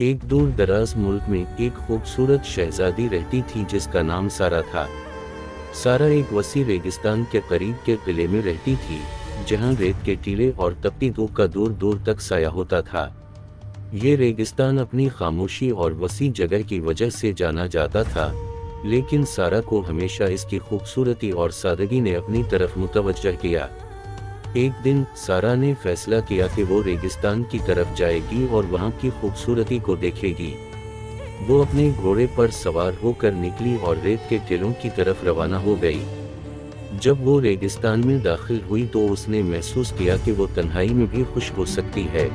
ایک دور دراز ملک میں ایک خوبصورت شہزادی رہتی تھی جس کا نام سارا تھا۔ سارا ایک وسیع ریگستان کے قریب کے قلعے میں رہتی تھی، جہاں ریت کے ٹیلے اور تپتی دھوپ کا دور دور تک سایہ ہوتا تھا۔ یہ ریگستان اپنی خاموشی اور وسیع جگہ کی وجہ سے جانا جاتا تھا، لیکن سارا کو ہمیشہ اس کی خوبصورتی اور سادگی نے اپنی طرف متوجہ کیا۔ ایک دن سارا نے فیصلہ کیا کہ وہ ریگستان کی طرف جائے گی اور وہاں کی خوبصورتی کو دیکھے گی۔ وہ اپنے گھوڑے پر سوار ہو کر نکلی اور ریت کے ٹیلوں کی طرف روانہ ہو گئی۔ جب وہ ریگستان میں داخل ہوئی تو اس نے محسوس کیا کہ وہ تنہائی میں بھی خوش ہو سکتی ہے۔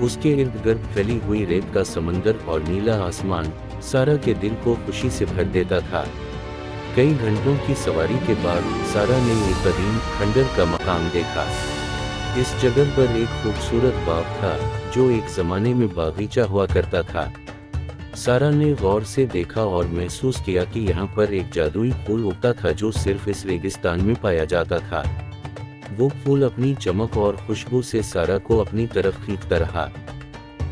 اس کے ارد گرد پھیلی ہوئی ریت کا سمندر اور نیلا آسمان سارا کے دل کو خوشی سے بھر دیتا تھا۔ کئی گھنٹوں کی سواری کے بعد سارا نے ایک قدیم کھنڈر کا مقام دیکھا۔ اس جگہ پر ایک خوبصورت باغ تھا جو ایک زمانے میں باغیچہ ہوا کرتا تھا۔ سارا نے غور سے دیکھا اور محسوس کیا کہ یہاں پر ایک جادوئی پھول اگتا تھا جو صرف اس ریگستان میں پایا جاتا تھا۔ وہ پھول اپنی چمک اور خوشبو سے سارا کو اپنی طرف کھینچتا رہا۔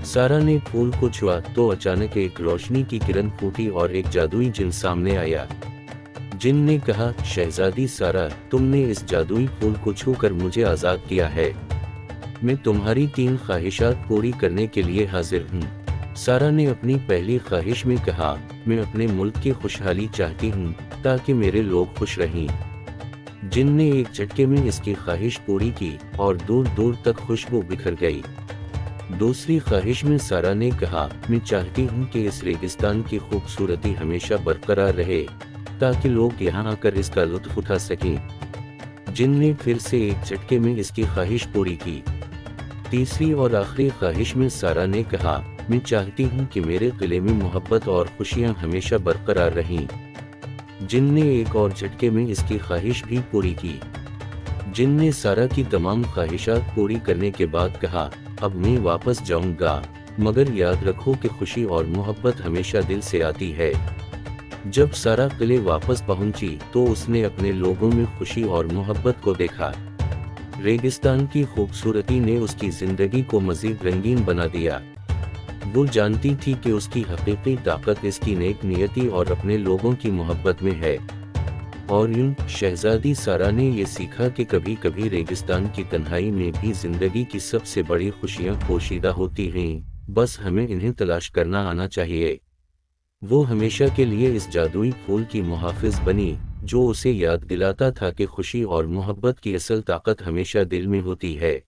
سارا نے پھول کو چھوا تو اچانک ایک روشنی کی کرن پھوٹی اور ایک جادوئی جن سامنے آیا۔ جن نے کہا، شہزادی سارا، تم نے اس جادوئی پھول کو چھو کر مجھے آزاد کیا ہے۔ میں تمہاری 3 خواہشات پوری کرنے کے لیے حاضر ہوں۔ سارا نے اپنی پہلی خواہش میں کہا، میں اپنے ملک کی خوشحالی چاہتی ہوں تاکہ میرے لوگ خوش رہیں۔ جن نے ایک جھٹکے میں اس کی خواہش پوری کی اور دور دور تک خوشبو بکھر گئی۔ دوسری خواہش میں سارا نے کہا، میں چاہتی ہوں کہ اس ریگستان کی خوبصورتی ہمیشہ برقرار رہے تاکہ لوگ یہاں آ کر اس کا لطف اٹھا سکیں۔ جن نے پھر سے ایک جھٹکے میں اس کی خواہش پوری کی۔ تیسری اور آخری خواہش میں سارا نے کہا، میں چاہتی ہوں کہ میرے قلعے میں محبت اور خوشیاں ہمیشہ برقرار رہیں۔ جن نے ایک اور جھٹکے میں اس کی خواہش بھی پوری کی۔ جن نے سارا کی تمام خواہشات پوری کرنے کے بعد کہا، اب میں واپس جاؤں گا، مگر یاد رکھو کہ خوشی اور محبت ہمیشہ دل سے آتی ہے۔ جب سارا قلعے واپس پہنچی تو اس نے اپنے لوگوں میں خوشی اور محبت کو دیکھا۔ ریگستان کی خوبصورتی نے اس کی زندگی کو مزید رنگین بنا دیا۔ وہ جانتی تھی کہ اس کی حقیقی طاقت اس کی نیک نیتی اور اپنے لوگوں کی محبت میں ہے۔ اور یوں شہزادی سارا نے یہ سیکھا کہ کبھی کبھی ریگستان کی تنہائی میں بھی زندگی کی سب سے بڑی خوشیاں پوشیدہ ہوتی ہیں، بس ہمیں انہیں تلاش کرنا آنا چاہیے۔ وہ ہمیشہ کے لیے اس جادوئی پھول کی محافظ بنی جو اسے یاد دلاتا تھا کہ خوشی اور محبت کی اصل طاقت ہمیشہ دل میں ہوتی ہے۔